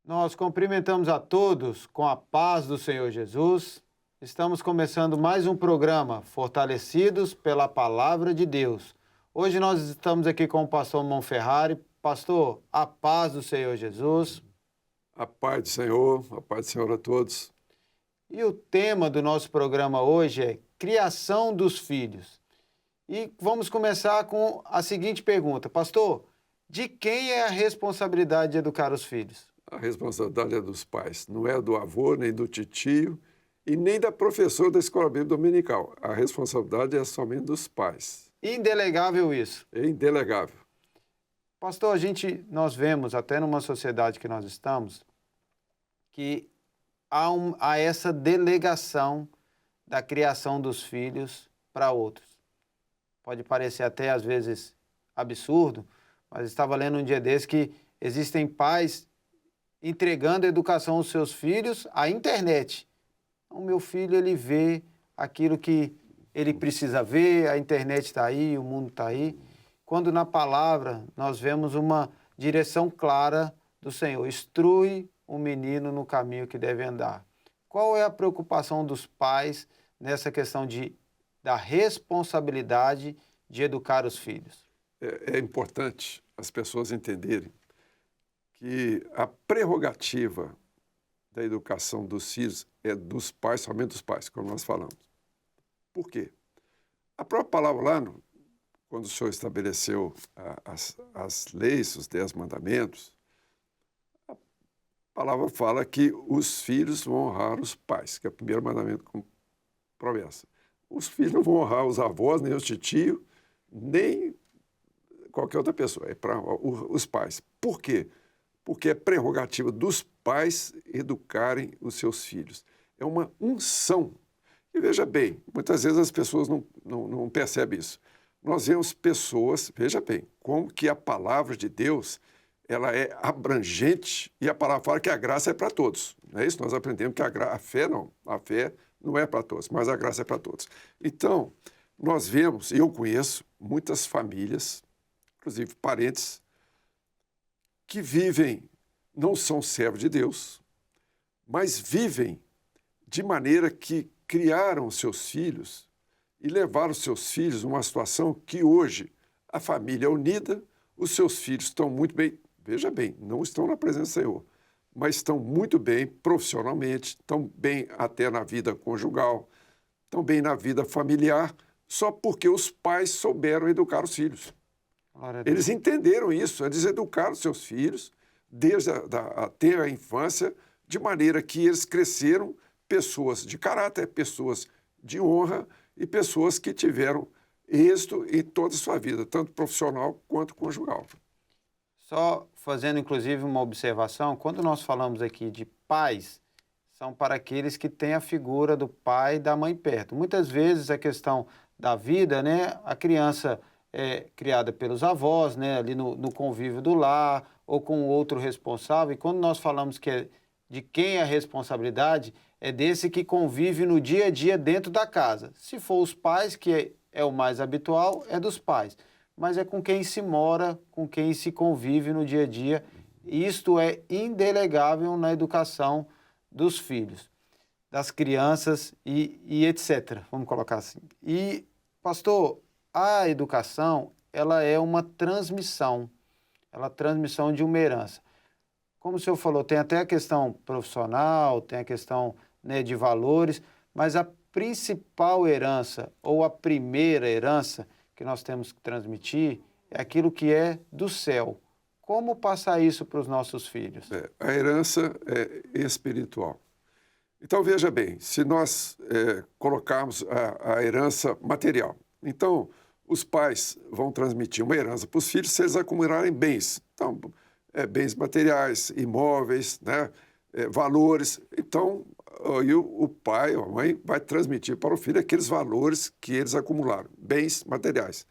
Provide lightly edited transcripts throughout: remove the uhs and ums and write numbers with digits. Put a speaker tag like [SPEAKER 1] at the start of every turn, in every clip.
[SPEAKER 1] Nós cumprimentamos a todos com a paz do Senhor Jesus. Estamos começando mais um programa, Fortalecidos pela Palavra de Deus. Hoje nós estamos aqui com o pastor Monferrari. Pastor, a paz do Senhor Jesus.
[SPEAKER 2] A paz do Senhor a todos.
[SPEAKER 1] E o tema do nosso programa hoje é Criação dos Filhos. E vamos começar com a seguinte pergunta. Pastor, de quem é a responsabilidade de educar os filhos?
[SPEAKER 2] A responsabilidade é dos pais, não é do avô, nem do titio e nem da professora da escola bíblica dominical. A responsabilidade é somente dos pais.
[SPEAKER 1] Indelegável isso.
[SPEAKER 2] É indelegável.
[SPEAKER 1] Pastor, nós vemos, até numa sociedade que nós estamos, que há essa delegação da criação dos filhos para outros. Pode parecer até, às vezes, absurdo, mas estava lendo um dia desse que existem pais entregando a educação aos seus filhos à internet. O meu filho, ele vê aquilo que ele precisa ver, a internet está aí, o mundo está aí. Quando na palavra nós vemos uma direção clara do Senhor, instrui o menino no caminho que deve andar. Qual é a preocupação dos pais nessa questão da responsabilidade de educar os filhos?
[SPEAKER 2] É importante as pessoas entenderem que a prerrogativa da educação dos filhos é dos pais, somente dos pais, como nós falamos. Por quê? A própria palavra lá, quando o Senhor estabeleceu as leis, os 10 mandamentos, a palavra fala que os filhos vão honrar os pais, que é o primeiro mandamento com promessa. Os filhos não vão honrar os avós, nem os titios, nem qualquer outra pessoa, é para os pais. Por quê? Porque é prerrogativa dos pais educarem os seus filhos. É uma unção. E veja bem, muitas vezes as pessoas não percebem isso. Nós vemos pessoas, veja bem, como que a palavra de Deus ela é abrangente e a palavra fala que a graça é para todos. Não é isso? Nós aprendemos que a fé não é para todos, mas a graça é para todos. Então, nós vemos, eu conheço muitas famílias, inclusive parentes, que vivem, não são servos de Deus, mas vivem de maneira que criaram seus filhos e levaram seus filhos a uma situação que hoje a família é unida, os seus filhos estão muito bem, veja bem, não estão na presença do Senhor, mas estão muito bem profissionalmente, estão bem até na vida conjugal, estão bem na vida familiar, só porque os pais souberam educar os filhos. Eles entenderam isso, eles educaram seus filhos desde até a infância, de maneira que eles cresceram pessoas de caráter, pessoas de honra e pessoas que tiveram êxito em toda a sua vida, tanto profissional quanto conjugal.
[SPEAKER 1] Só fazendo, inclusive, uma observação, quando nós falamos aqui de pais, são para aqueles que têm a figura do pai e da mãe perto. Muitas vezes a questão da vida, né, a criança é criada pelos avós, né, ali no convívio do lar ou com outro responsável. E quando nós falamos que é de quem é a responsabilidade, é desse que convive no dia a dia dentro da casa. Se for os pais, que é o mais habitual, é dos pais. Mas é com quem se mora, com quem se convive no dia a dia. Isto é indelegável na educação dos filhos, das crianças e etc. Vamos colocar assim. E, pastor, a educação, ela é uma transmissão de uma herança. Como o senhor falou, tem até a questão profissional, tem a questão, né, de valores, mas a principal herança, ou a primeira herança que nós temos que transmitir, é aquilo que é do céu. Como passar isso para os nossos filhos?
[SPEAKER 2] A herança é espiritual. Então, veja bem, se nós colocarmos a herança material, então os pais vão transmitir uma herança para os filhos se eles acumularem bens. Então, bens materiais, imóveis, né, valores. Então, o pai ou a mãe vai transmitir para o filho aqueles valores que eles acumularam, bens materiais.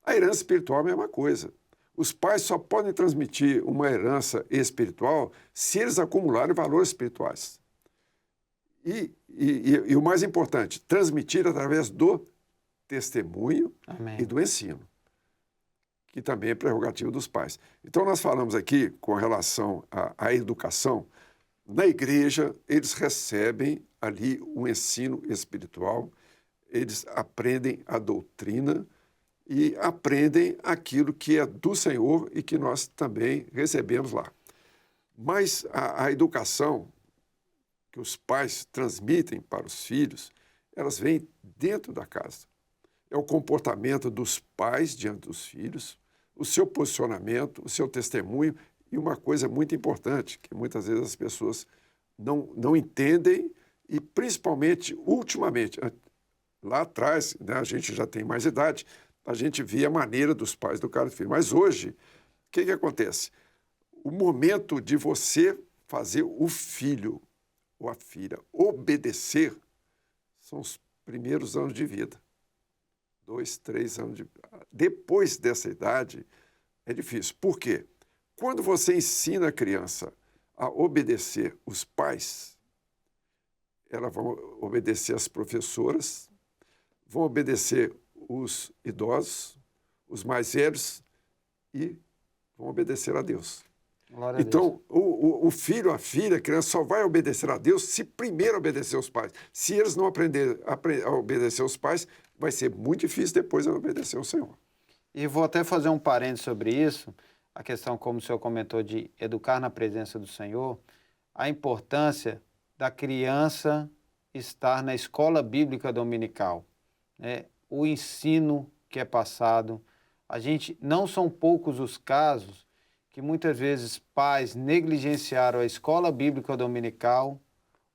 [SPEAKER 2] A herança espiritual é a mesma coisa. Os pais só podem transmitir uma herança espiritual se eles acumularem valores espirituais. E o mais importante, transmitir através do testemunho
[SPEAKER 1] Amém.
[SPEAKER 2] e do ensino. que também é prerrogativa dos pais. Então, nós falamos aqui com relação à educação. Na igreja, eles recebem ali um ensino espiritual, eles aprendem a doutrina e aprendem aquilo que é do Senhor e que nós também recebemos lá. Mas a educação que os pais transmitem para os filhos, elas vêm dentro da casa. É o comportamento dos pais diante dos filhos, o seu posicionamento, o seu testemunho e uma coisa muito importante, que muitas vezes as pessoas não entendem e, principalmente, ultimamente, lá atrás, né, a gente já tem mais idade, a gente via a maneira dos pais educar o filho. Mas hoje, o que acontece? O momento de você fazer o filho ou a filha obedecer são os primeiros anos de vida. 2, 3 anos de vida. Depois dessa idade, é difícil. Por quê? Quando você ensina a criança a obedecer os pais, elas vão obedecer as professoras, vão obedecer os idosos, os mais velhos e vão obedecer a Deus.
[SPEAKER 1] Glória a Deus.
[SPEAKER 2] Então, o filho, a filha, a criança só vai obedecer a Deus se primeiro obedecer aos pais. Se eles não aprenderem a obedecer aos pais, vai ser muito difícil depois obedecer ao Senhor.
[SPEAKER 1] E vou até fazer um parênteses sobre isso, a questão, como o senhor comentou, de educar na presença do Senhor, a importância da criança estar na escola bíblica dominical, né? O ensino que é passado. Não são poucos os casos que muitas vezes pais negligenciaram a escola bíblica dominical,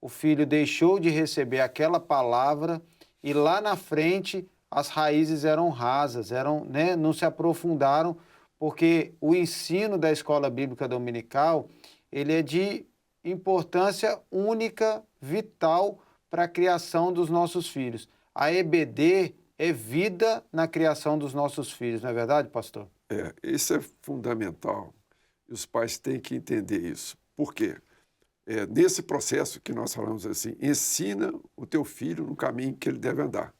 [SPEAKER 1] o filho deixou de receber aquela palavra e lá na frente as raízes eram rasas, né, não se aprofundaram, porque o ensino da escola bíblica dominical, ele é de importância única, vital para a criação dos nossos filhos. A EBD é vida na criação dos nossos filhos, não é verdade, pastor?
[SPEAKER 2] Isso é fundamental. E os pais têm que entender isso. Por quê? Nesse processo que nós falamos assim, ensina o teu filho no caminho que ele deve andar.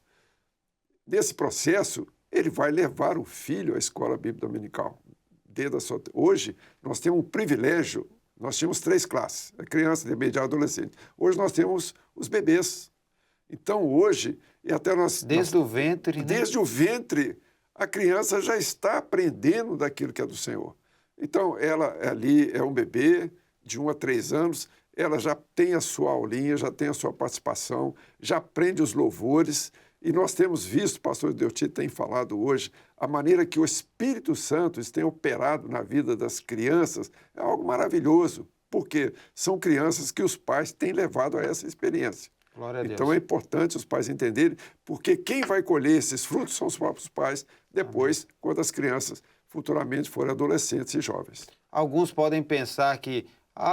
[SPEAKER 2] Nesse processo, ele vai levar o filho à escola bíblica dominical. Hoje, nós temos um privilégio, nós tínhamos 3 classes, a criança, intermediário e adolescente. Hoje nós temos os bebês. Então, hoje, e até
[SPEAKER 1] Desde o ventre, né?
[SPEAKER 2] Desde o ventre, a criança já está aprendendo daquilo que é do Senhor. Então, ela ali é um bebê de 1 a 3 anos, ela já tem a sua aulinha, já tem a sua participação, já aprende os louvores. E nós temos visto, o pastor Deuti tem falado hoje, a maneira que o Espírito Santo tem operado na vida das crianças é algo maravilhoso, porque são crianças que os pais têm levado a essa experiência.
[SPEAKER 1] Glória a Deus.
[SPEAKER 2] Então é importante os pais entenderem, porque quem vai colher esses frutos são os próprios pais, depois, quando as crianças futuramente forem adolescentes e jovens.
[SPEAKER 1] Alguns podem pensar que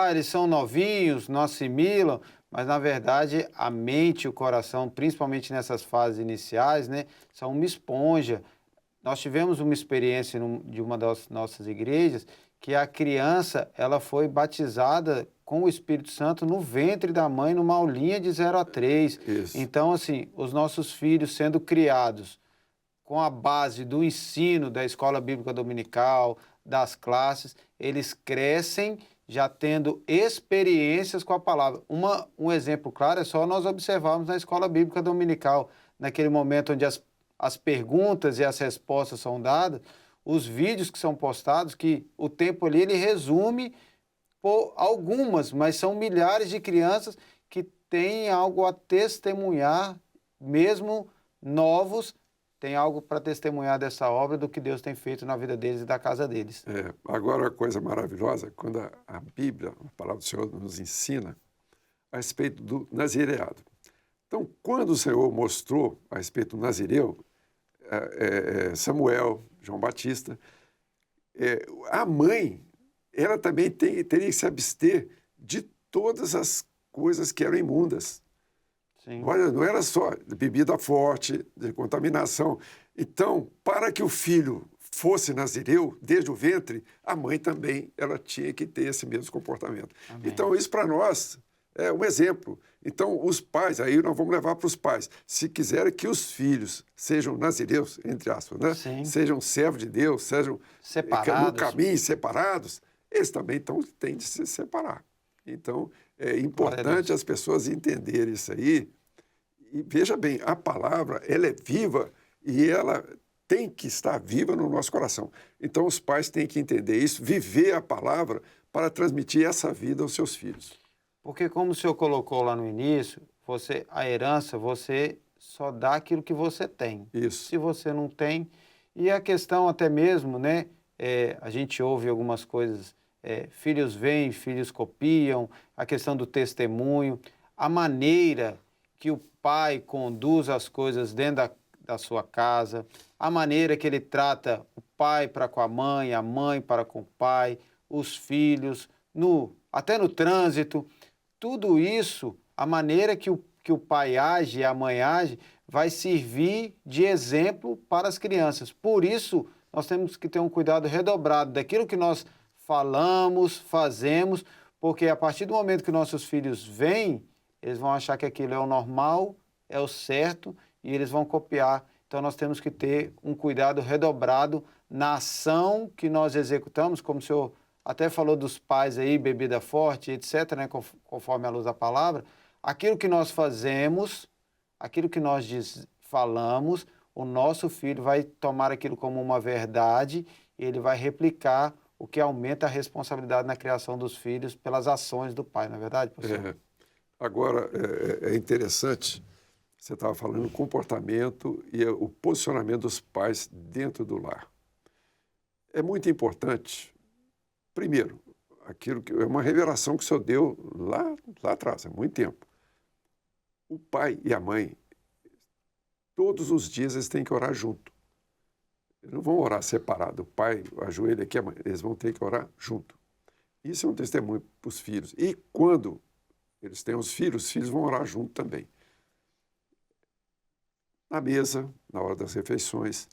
[SPEAKER 1] eles são novinhos, não assimilam, mas na verdade a mente e o coração, principalmente nessas fases iniciais, né, são uma esponja. Nós tivemos uma experiência de uma das nossas igrejas que a criança ela foi batizada com o Espírito Santo no ventre da mãe, numa aulinha de 0 a 3.
[SPEAKER 2] Isso.
[SPEAKER 1] Então, assim, os nossos filhos sendo criados com a base do ensino da escola bíblica dominical, das classes, eles crescem já tendo experiências com a palavra. Um exemplo claro é só nós observarmos na escola bíblica dominical, naquele momento onde as perguntas e as respostas são dadas, os vídeos que são postados, que o tempo ali ele resume por algumas, mas são milhares de crianças que têm algo a testemunhar, mesmo novos, tem algo para testemunhar dessa obra do que Deus tem feito na vida deles e da casa deles.
[SPEAKER 2] Agora, a coisa maravilhosa, quando a Bíblia, a palavra do Senhor, nos ensina a respeito do nazireado. Então, quando o Senhor mostrou a respeito do nazireu, Samuel, João Batista, a mãe, ela também teria que se abster de todas as coisas que eram imundas.
[SPEAKER 1] Sim.
[SPEAKER 2] Olha, não era só de bebida forte, de contaminação. Então, para que o filho fosse nazireu, desde o ventre, a mãe também ela tinha que ter esse mesmo comportamento.
[SPEAKER 1] Amém.
[SPEAKER 2] Então, isso para nós É um exemplo. Então, os pais, aí nós vamos levar para os pais. Se quiserem que os filhos sejam nazireus, entre aspas, né?
[SPEAKER 1] Sim.
[SPEAKER 2] Sejam servos de Deus, sejam no
[SPEAKER 1] Separados.
[SPEAKER 2] caminho, separados, eles também têm de se separar. Então, é
[SPEAKER 1] Glória a
[SPEAKER 2] importante
[SPEAKER 1] Deus.
[SPEAKER 2] as pessoas entenderem isso aí. E veja bem, a palavra, ela é viva e ela tem que estar viva no nosso coração. Então, os pais têm que entender isso, viver a palavra para transmitir essa vida aos seus filhos.
[SPEAKER 1] Porque como o senhor colocou lá no início, a herança, você só dá aquilo que você tem.
[SPEAKER 2] Isso.
[SPEAKER 1] Se você não tem, e a questão até mesmo, né, a gente ouve algumas coisas, filhos veem, filhos copiam, a questão do testemunho, a maneira que o pai conduz as coisas dentro da sua casa, a maneira que ele trata o pai para com a mãe para com o pai, os filhos, até no trânsito. Tudo isso, a maneira que o pai age e a mãe age, vai servir de exemplo para as crianças. Por isso, nós temos que ter um cuidado redobrado daquilo que nós falamos, fazemos, porque a partir do momento que nossos filhos vêm, eles vão achar que aquilo é o normal, é o certo, e eles vão copiar. Então, nós temos que ter um cuidado redobrado na ação que nós executamos, como o senhor até falou dos pais aí, bebida forte, etc., né, conforme a luz da palavra. Aquilo que nós fazemos, aquilo que nós falamos, o nosso filho vai tomar aquilo como uma verdade e ele vai replicar, o que aumenta a responsabilidade na criação dos filhos pelas ações do pai, não é verdade, professor?
[SPEAKER 2] Agora, é interessante, você estava falando do comportamento e o posicionamento dos pais dentro do lar. É muito importante. Primeiro, aquilo que é uma revelação que o Senhor deu lá atrás, há muito tempo. O pai e a mãe, todos os dias eles têm que orar junto. Eles não vão orar separado. O pai ajoelha aqui, a mãe. Eles vão ter que orar junto. Isso é um testemunho para os filhos. E quando eles têm os filhos vão orar junto também. Na mesa, na hora das refeições,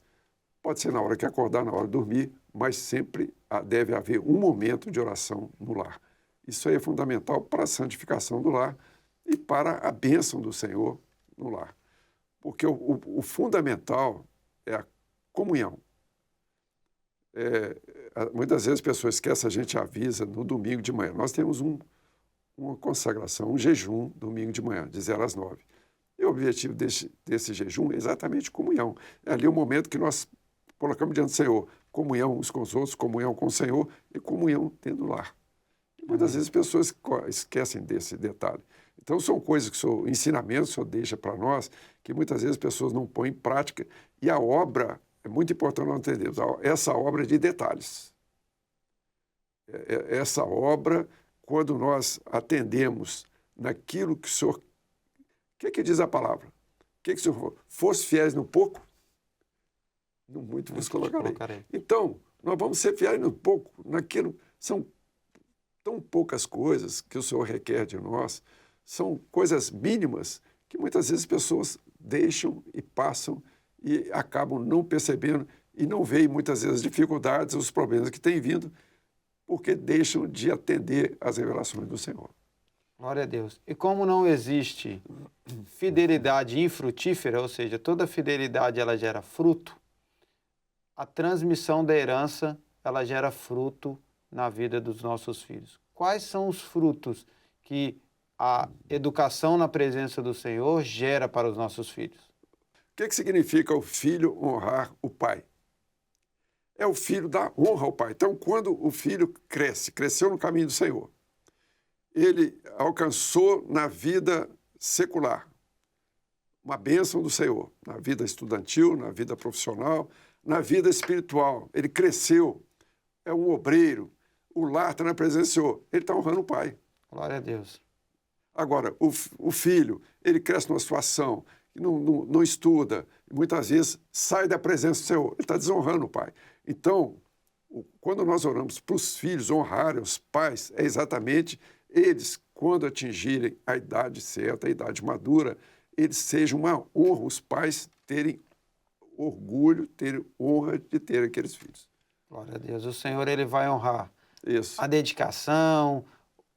[SPEAKER 2] pode ser na hora que acordar, na hora de dormir, mas sempre deve haver um momento de oração no lar. Isso aí é fundamental para a santificação do lar e para a bênção do Senhor no lar. Porque o fundamental é a comunhão. Muitas vezes as pessoas esquecem, a gente avisa no domingo de manhã. Nós temos uma consagração, um jejum, domingo de manhã, de 0 às 9. E o objetivo desse jejum é exatamente comunhão. É ali o momento que nós colocamos diante do Senhor comunhão uns com os outros, comunhão com o Senhor e comunhão dentro do lar. E muitas vezes as pessoas esquecem desse detalhe. Então, são coisas ensinamentos que o Senhor deixa para nós, que muitas vezes as pessoas não põem em prática. E a obra, é muito importante nós entendermos, essa obra é de detalhes. Essa obra, quando nós atendemos naquilo que o Senhor... O que diz a palavra? O que o Senhor falou? Fosse fiéis no pouco, no muito vos colocarei. Então, nós vamos ser fiéis no pouco, naquilo. São tão poucas coisas que o Senhor requer de nós, são coisas mínimas que muitas vezes as pessoas deixam e passam e acabam não percebendo e não veem muitas vezes as dificuldades, os problemas que têm vindo, porque deixam de atender às revelações do Senhor.
[SPEAKER 1] Glória a Deus. E como não existe fidelidade infrutífera, ou seja, toda fidelidade ela gera fruto, a transmissão da herança ela gera fruto na vida dos nossos filhos. Quais são os frutos que a educação na presença do Senhor gera para os nossos filhos?
[SPEAKER 2] O que significa o filho honrar o pai? É o filho dar honra ao pai. Então, quando o filho cresceu no caminho do Senhor, ele alcançou na vida secular uma bênção do Senhor, na vida estudantil, na vida profissional, na vida espiritual. Ele cresceu, é um obreiro, o lar está na presença do Senhor, ele está honrando o pai.
[SPEAKER 1] Glória a Deus.
[SPEAKER 2] Agora, o filho, ele cresce numa situação que não estuda, muitas vezes sai da presença do Senhor, ele está desonrando o pai. Então, quando nós oramos para os filhos honrarem os pais, é exatamente eles, quando atingirem a idade certa, a idade madura, eles sejam uma honra, os pais terem orgulho, terem honra de ter aqueles filhos.
[SPEAKER 1] Glória a Deus. O Senhor ele vai honrar
[SPEAKER 2] Isso.
[SPEAKER 1] a dedicação,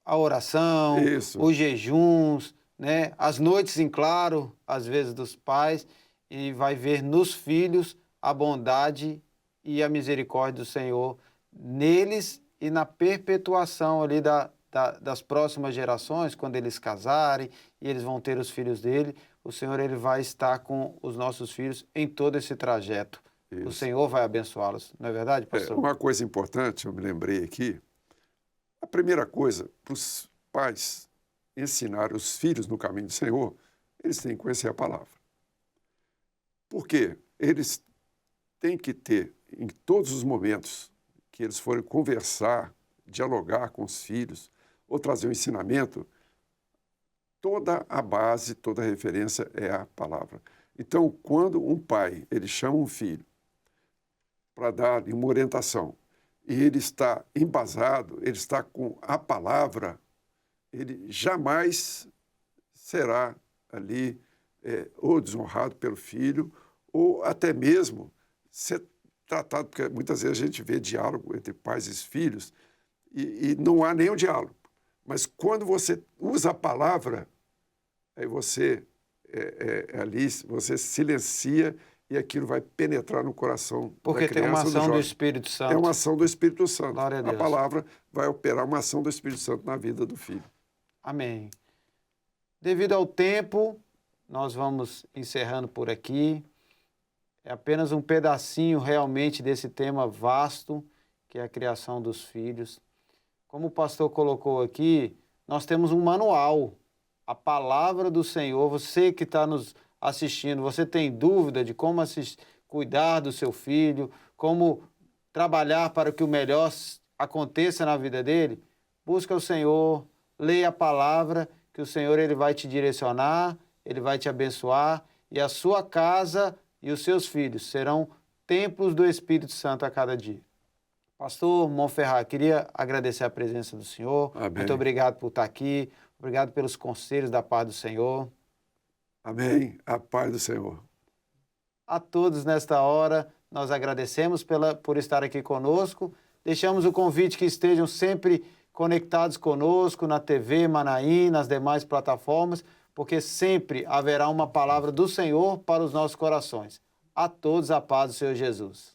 [SPEAKER 1] a oração,
[SPEAKER 2] Isso.
[SPEAKER 1] os jejuns, né? As noites em claro, às vezes, dos pais, e vai ver nos filhos a bondade e a misericórdia do Senhor neles e na perpetuação ali das próximas gerações, quando eles casarem e eles vão ter os filhos dele, o Senhor ele vai estar com os nossos filhos em todo esse trajeto. O
[SPEAKER 2] Isso.
[SPEAKER 1] Senhor vai abençoá-los, não é verdade, pastor?
[SPEAKER 2] Uma coisa importante, eu me lembrei aqui, a primeira coisa, para os pais ensinar os filhos no caminho do Senhor, eles têm que conhecer a palavra. Por quê? Eles têm que ter, em todos os momentos que eles forem conversar, dialogar com os filhos, ou trazer um ensinamento, toda a base, toda a referência é a palavra. Então, quando um pai, ele chama um filho para dar uma orientação, e ele está embasado, ele está com a palavra, ele jamais será ali ou desonrado pelo filho, ou até mesmo ser tratado, porque muitas vezes a gente vê diálogo entre pais e filhos, e não há nenhum diálogo. Mas quando você usa a palavra, aí você ali você silencia e aquilo vai penetrar no coração
[SPEAKER 1] Porque
[SPEAKER 2] da
[SPEAKER 1] tem uma
[SPEAKER 2] criança ou do
[SPEAKER 1] ação do
[SPEAKER 2] jovem.
[SPEAKER 1] Espírito Santo.
[SPEAKER 2] É uma ação do Espírito Santo.
[SPEAKER 1] Glória a Deus.
[SPEAKER 2] palavra vai operar uma ação do Espírito Santo na vida do filho.
[SPEAKER 1] Amém. Devido ao tempo, nós vamos encerrando por aqui. É apenas um pedacinho realmente desse tema vasto, que é a criação dos filhos. Como o pastor colocou aqui, nós temos um manual, a palavra do Senhor. Você que está nos assistindo, você tem dúvida de como cuidar do seu filho, como trabalhar para que o melhor aconteça na vida dele? Busca o Senhor, leia a palavra, que o Senhor ele vai te direcionar, ele vai te abençoar, e a sua casa e os seus filhos serão templos do Espírito Santo a cada dia. Pastor Monferrat, queria agradecer a presença do senhor.
[SPEAKER 2] Amém.
[SPEAKER 1] Muito obrigado por estar aqui. Obrigado pelos conselhos da paz do Senhor.
[SPEAKER 2] Amém. A paz do Senhor.
[SPEAKER 1] A todos nesta hora, nós agradecemos por estar aqui conosco. Deixamos o convite que estejam sempre conectados conosco na TV Manaim, nas demais plataformas, porque sempre haverá uma palavra do Senhor para os nossos corações. A todos a paz do Senhor Jesus.